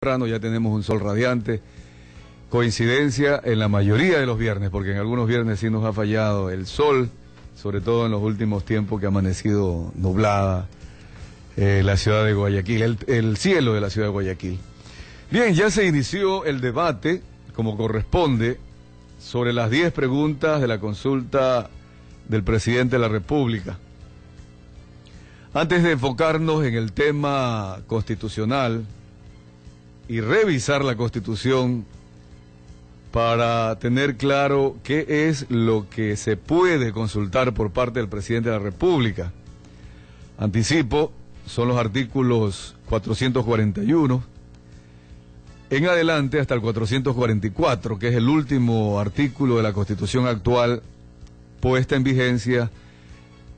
Ya tenemos un sol radiante, coincidencia en la mayoría de los viernes, porque en algunos viernes sí nos ha fallado el sol, sobre todo en los últimos tiempos que ha amanecido nublada la ciudad de Guayaquil, el cielo de la ciudad de Guayaquil. Bien, ya se inició el debate, como corresponde, sobre las 10 preguntas de la consulta del presidente de la República. Antes de enfocarnos en el tema constitucional y revisar la Constitución para tener claro qué es lo que se puede consultar por parte del presidente de la República. Anticipo, son los artículos 441 en adelante hasta el 444, que es el último artículo de la Constitución actual puesta en vigencia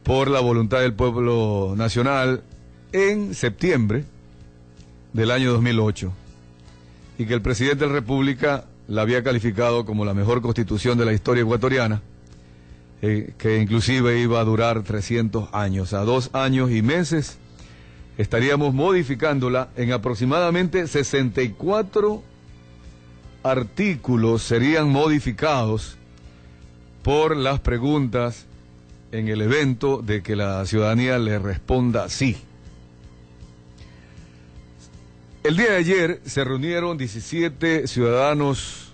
por la voluntad del pueblo nacional en septiembre del año 2008. Y que el presidente de la República la había calificado como la mejor constitución de la historia ecuatoriana, que inclusive iba a durar 300 años. A 2 años y meses estaríamos modificándola en aproximadamente 64 artículos serían modificados por las preguntas en el evento de que la ciudadanía le responda sí. El día de ayer se reunieron 17 ciudadanos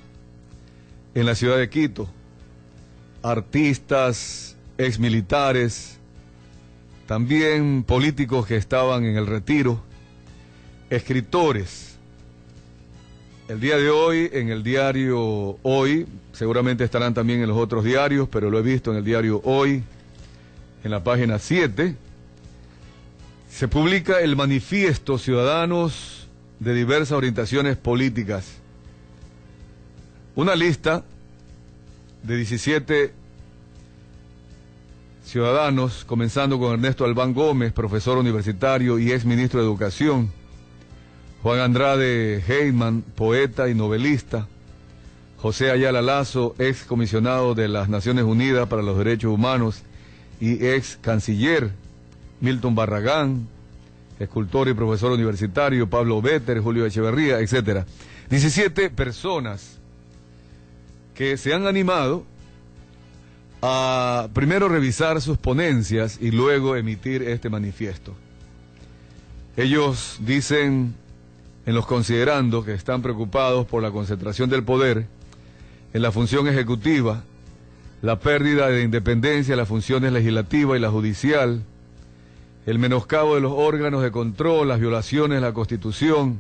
en la ciudad de Quito, artistas, exmilitares, también políticos que estaban en el retiro, escritores. El día de hoy, en el diario Hoy, seguramente estarán también en los otros diarios, pero lo he visto en el diario Hoy, en la página 7, se publica el manifiesto Ciudadanos de diversas orientaciones políticas. Una lista de 17 ciudadanos, comenzando con Ernesto Albán Gómez, profesor universitario y ex ministro de Educación, Juan Andrade Heyman, poeta y novelista, José Ayala Lazo, ex comisionado de las Naciones Unidas para los Derechos Humanos y ex canciller, Milton Barragán, escultor y profesor universitario, Pablo Béter, Julio Echeverría, etc. 17 personas que se han animado a primero revisar sus ponencias y luego emitir este manifiesto. Ellos dicen en los considerandos que están preocupados por la concentración del poder en la función ejecutiva, la pérdida de independencia de las funciones legislativa y la judicial, el menoscabo de los órganos de control, las violaciones de la Constitución,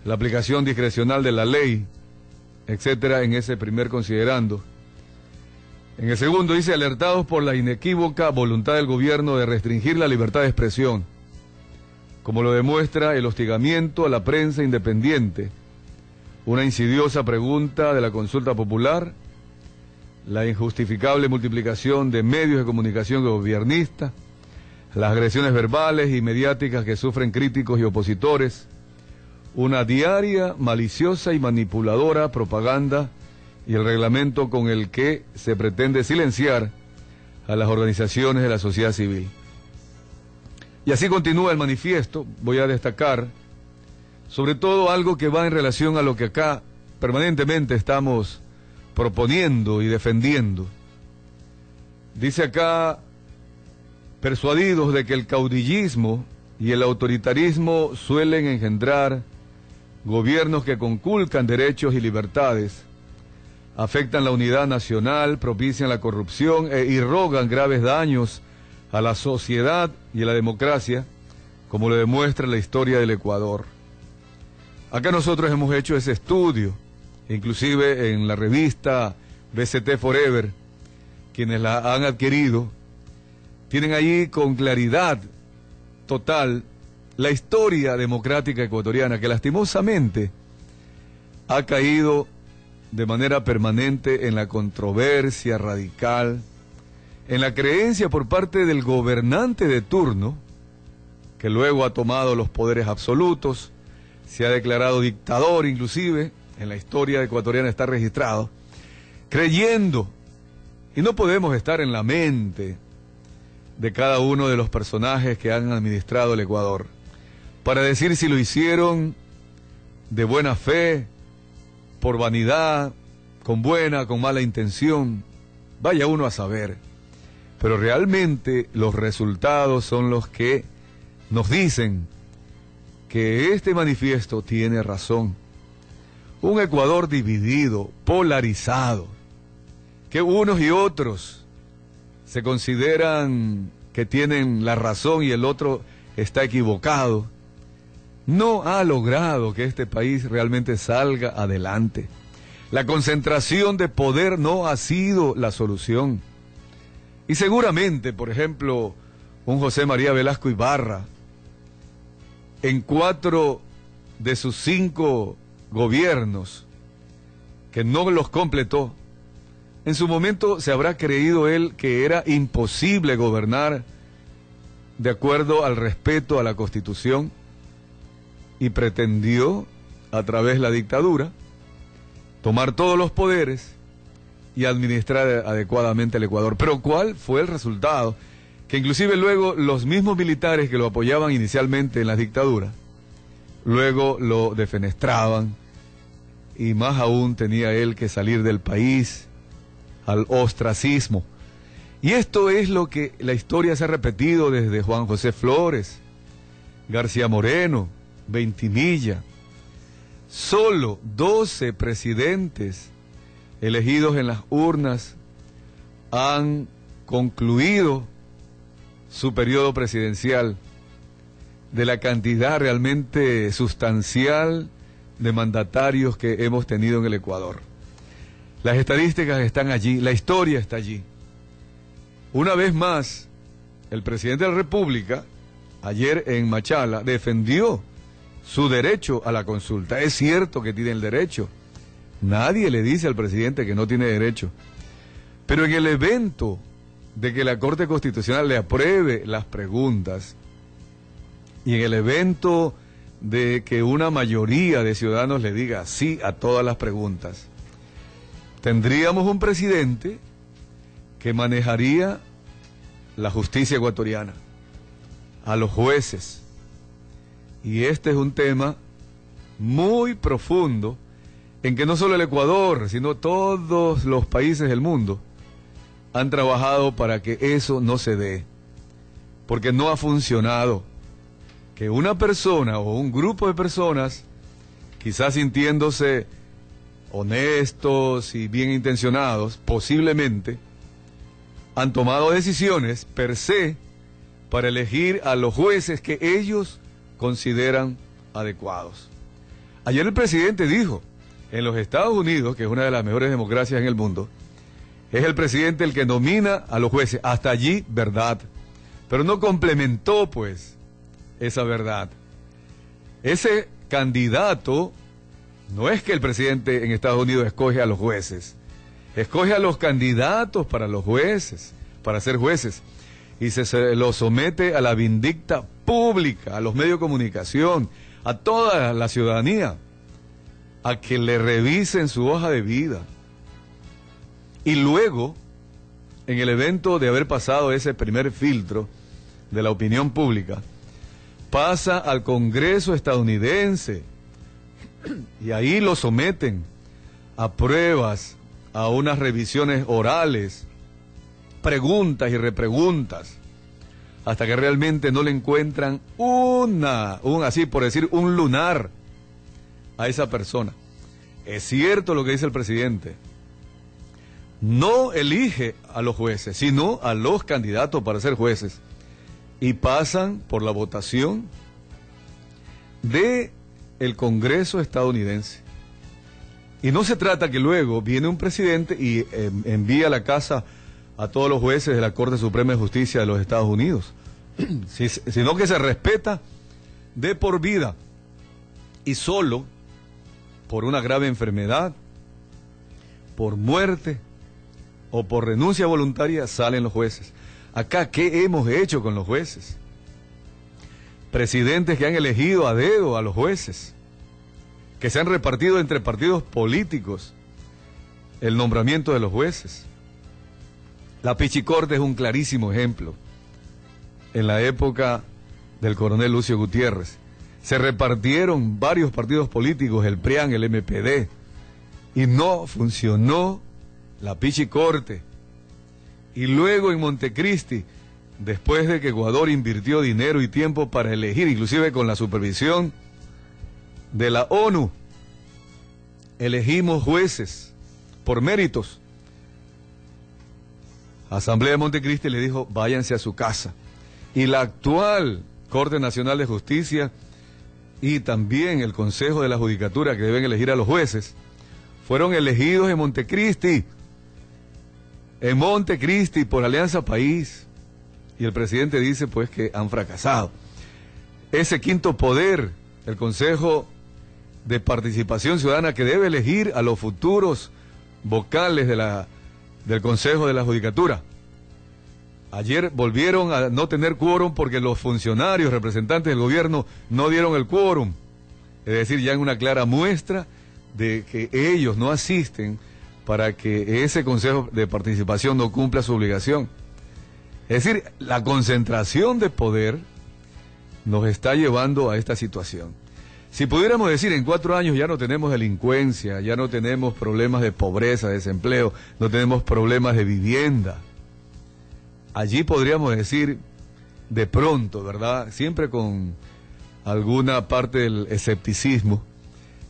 la aplicación discrecional de la ley, etcétera, en ese primer considerando. En el segundo dice, alertados por la inequívoca voluntad del gobierno de restringir la libertad de expresión, como lo demuestra el hostigamiento a la prensa independiente, una insidiosa pregunta de la consulta popular, la injustificable multiplicación de medios de comunicación gobiernistas, las agresiones verbales y mediáticas que sufren críticos y opositores, una diaria, maliciosa y manipuladora propaganda y el reglamento con el que se pretende silenciar a las organizaciones de la sociedad civil. Y así continúa el manifiesto. Voy a destacar sobre todo algo que va en relación a lo que acá permanentemente estamos proponiendo y defendiendo. Dice acá, persuadidos de que el caudillismo y el autoritarismo suelen engendrar gobiernos que conculcan derechos y libertades, afectan la unidad nacional, propician la corrupción e irrogan graves daños a la sociedad y a la democracia, como lo demuestra la historia del Ecuador. Acá nosotros hemos hecho ese estudio, inclusive en la revista BCT Forever, quienes la han adquirido, tienen allí con claridad total la historia democrática ecuatoriana, que lastimosamente ha caído de manera permanente en la controversia radical, en la creencia por parte del gobernante de turno, que luego ha tomado los poderes absolutos, se ha declarado dictador inclusive, en la historia ecuatoriana está registrado, creyendo, y no podemos estar en la mente de cada uno de los personajes que han administrado el Ecuador, para decir si lo hicieron de buena fe, por vanidad, con buena, con mala intención, vaya uno a saber. Pero realmente los resultados son los que nos dicen que este manifiesto tiene razón. Un Ecuador dividido, polarizado, que unos y otros se consideran que tienen la razón y el otro está equivocado, no ha logrado que este país realmente salga adelante. La concentración de poder no ha sido la solución. Y seguramente, por ejemplo, un José María Velasco Ibarra, en 4 de sus 5 gobiernos, que no los completó, en su momento se habrá creído él que era imposible gobernar de acuerdo al respeto a la Constitución y pretendió, a través de la dictadura, tomar todos los poderes y administrar adecuadamente el Ecuador. Pero ¿cuál fue el resultado? Que inclusive luego los mismos militares que lo apoyaban inicialmente en la dictadura, luego lo defenestraban y más aún tenía él que salir del país al ostracismo. Y esto es lo que la historia se ha repetido desde Juan José Flores, García Moreno, Ventimilla. Solo 12 presidentes elegidos en las urnas han concluido su periodo presidencial, de la cantidad realmente sustancial de mandatarios que hemos tenido en el Ecuador. Las estadísticas están allí, la historia está allí. Una vez más, el presidente de la República, ayer en Machala, defendió su derecho a la consulta. Es cierto que tiene el derecho. Nadie le dice al presidente que no tiene derecho. Pero en el evento de que la Corte Constitucional le apruebe las preguntas y en el evento de que una mayoría de ciudadanos le diga sí a todas las preguntas, tendríamos un presidente que manejaría la justicia ecuatoriana, a los jueces. Y este es un tema muy profundo en que no solo el Ecuador, sino todos los países del mundo han trabajado para que eso no se dé, porque no ha funcionado. Que una persona o un grupo de personas, quizás sintiéndose honestos y bien intencionados, posiblemente, han tomado decisiones per se para elegir a los jueces que ellos consideran adecuados. Ayer el presidente dijo, en los Estados Unidos, que es una de las mejores democracias en el mundo, es el presidente el que nomina a los jueces. Hasta allí, verdad. Pero no complementó, pues, esa verdad. Ese candidato, no es que el presidente en Estados Unidos escoge a los jueces, escoge a los candidatos para los jueces, para ser jueces, y se los somete a la vindicta pública, a los medios de comunicación, a toda la ciudadanía, a que le revisen su hoja de vida. Y luego, en el evento de haber pasado ese primer filtro de la opinión pública, pasa al Congreso estadounidense y ahí lo someten a pruebas, a unas revisiones orales, preguntas y repreguntas, hasta que realmente no le encuentran así por decir, un lunar a esa persona. Es cierto lo que dice el presidente, no elige a los jueces, sino a los candidatos para ser jueces, y pasan por la votación de el Congreso estadounidense. Y no se trata que luego viene un presidente y envía a la casa a todos los jueces de la Corte Suprema de Justicia de los Estados Unidos, sino que se respeta de por vida, y solo por una grave enfermedad, por muerte o por renuncia voluntaria salen los jueces. Acá, ¿qué hemos hecho con los jueces? Presidentes que han elegido a dedo a los jueces, que se han repartido entre partidos políticos el nombramiento de los jueces. La Pichicorte es un clarísimo ejemplo. En la época del coronel Lucio Gutiérrez, Se repartieron varios partidos políticos, el PRIAN, el MPD, y no funcionó la pichicorte. Y luego en Montecristi, después de que Ecuador invirtió dinero y tiempo para elegir, inclusive con la supervisión de la ONU, elegimos jueces por méritos. Asamblea de Montecristi le dijo, váyanse a su casa. Y la actual Corte Nacional de Justicia y también el Consejo de la Judicatura, que deben elegir a los jueces, fueron elegidos en Montecristi por Alianza País. Y el presidente dice pues que han fracasado. Ese quinto poder, el Consejo de Participación Ciudadana, que debe elegir a los futuros vocales del Consejo de la Judicatura. Ayer volvieron a no tener quórum porque los funcionarios representantes del gobierno no dieron el quórum. Es decir, ya en una clara muestra de que ellos no asisten para que ese Consejo de Participación no cumpla su obligación. Es decir, la concentración de poder nos está llevando a esta situación. Si pudiéramos decir, en 4 años ya no tenemos delincuencia, ya no tenemos problemas de pobreza, de desempleo, no tenemos problemas de vivienda. Allí podríamos decir, de pronto, ¿verdad? Siempre con alguna parte del escepticismo,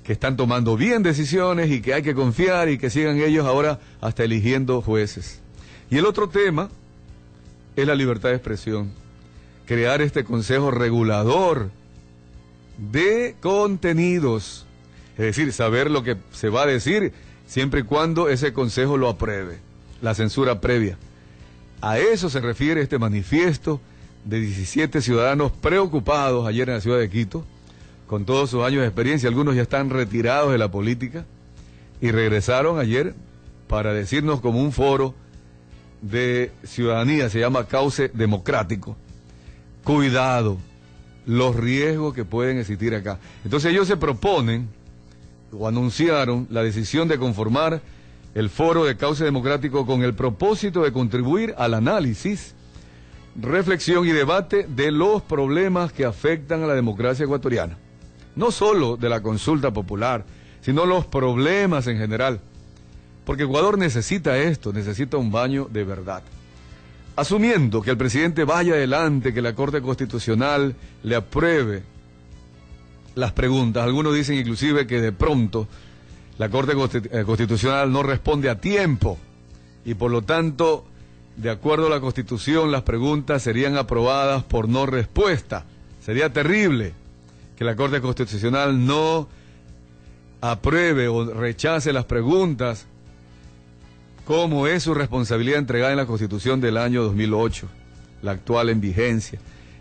que están tomando bien decisiones y que hay que confiar y que sigan ellos ahora hasta eligiendo jueces. Y el otro tema es la libertad de expresión. Crear este consejo regulador de contenidos, es decir, saber lo que se va a decir siempre y cuando ese consejo lo apruebe, la censura previa. A eso se refiere este manifiesto de 17 ciudadanos preocupados ayer en la ciudad de Quito, con todos sus años de experiencia. Algunos ya están retirados de la política y regresaron ayer para decirnos como un foro de ciudadanía, se llama Cauce Democrático. Cuidado, los riesgos que pueden existir acá. Entonces ellos se proponen o anunciaron la decisión de conformar el Foro de Cauce Democrático con el propósito de contribuir al análisis, reflexión y debate de los problemas que afectan a la democracia ecuatoriana. No solo de la consulta popular, sino los problemas en general. Porque Ecuador necesita esto, necesita un baño de verdad. Asumiendo que el presidente vaya adelante, que la Corte Constitucional le apruebe las preguntas. Algunos dicen inclusive que de pronto la Corte Constitucional no responde a tiempo y por lo tanto, de acuerdo a la Constitución, las preguntas serían aprobadas por no respuesta. Sería terrible que la Corte Constitucional no apruebe o rechace las preguntas, como es su responsabilidad entregada en la Constitución del año 2008, la actual en vigencia,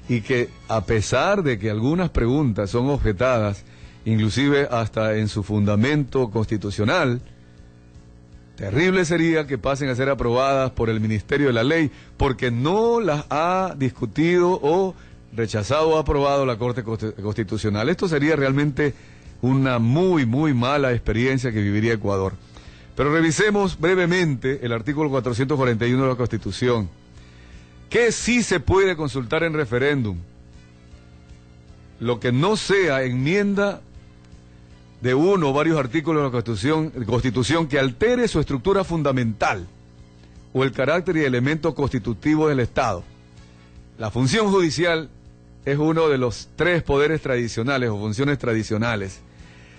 y que a pesar de que algunas preguntas son objetadas, inclusive hasta en su fundamento constitucional, terrible sería que pasen a ser aprobadas por el Ministerio de la Ley, porque no las ha discutido o rechazado o aprobado la Corte Constitucional. Esto sería realmente una muy mala experiencia que viviría Ecuador. Pero revisemos brevemente el artículo 441 de la Constitución. ¿Qué sí se puede consultar en referéndum? Lo que no sea enmienda de uno o varios artículos de la Constitución que altere su estructura fundamental o el carácter y elemento constitutivo del Estado. La función judicial es uno de los 3 poderes tradicionales o funciones tradicionales.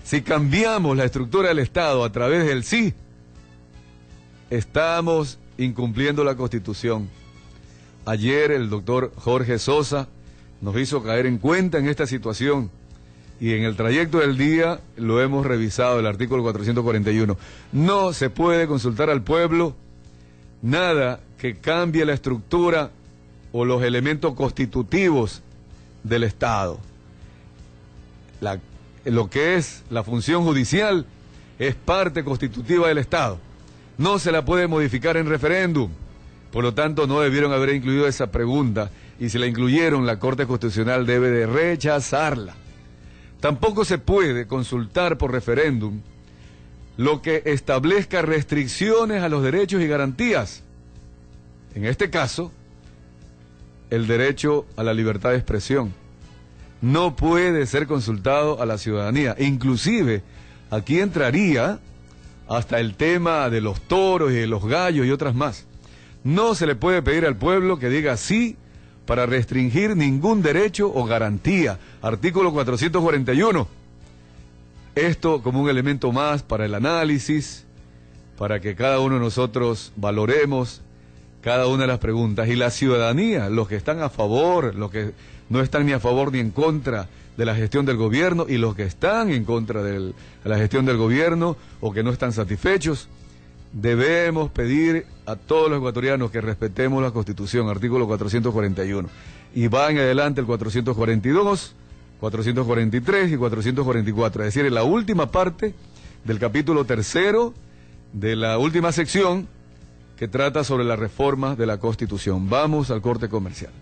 Si cambiamos la estructura del Estado a través del sí, estamos incumpliendo la Constitución. Ayer el doctor Jorge Sosa nos hizo caer en cuenta en esta situación y en el trayecto del día lo hemos revisado, el artículo 441. No se puede consultar al pueblo nada que cambie la estructura o los elementos constitutivos del Estado. Lo que es la función judicial es parte constitutiva del Estado. No se la puede modificar en referéndum. Por lo tanto, no debieron haber incluido esa pregunta. Y si la incluyeron, la Corte Constitucional debe de rechazarla. Tampoco se puede consultar por referéndum lo que establezca restricciones a los derechos y garantías. En este caso, el derecho a la libertad de expresión. no puede ser consultado a la ciudadanía. Inclusive, aquí entraría hasta el tema de los toros y de los gallos y otras más. No se le puede pedir al pueblo que diga sí para restringir ningún derecho o garantía. Artículo 441. Esto como un elemento más para el análisis, para que cada uno de nosotros valoremos cada una de las preguntas. Y la ciudadanía, los que están a favor, los que no están ni a favor ni en contra de la gestión del gobierno, y los que están en contra de la gestión del gobierno o que no están satisfechos, debemos pedir a todos los ecuatorianos que respetemos la Constitución, artículo 441. Y va en adelante el 442, 443 y 444, es decir, en la última parte del capítulo 3 de la última sección que trata sobre la reforma de la Constitución. Vamos al corte comercial.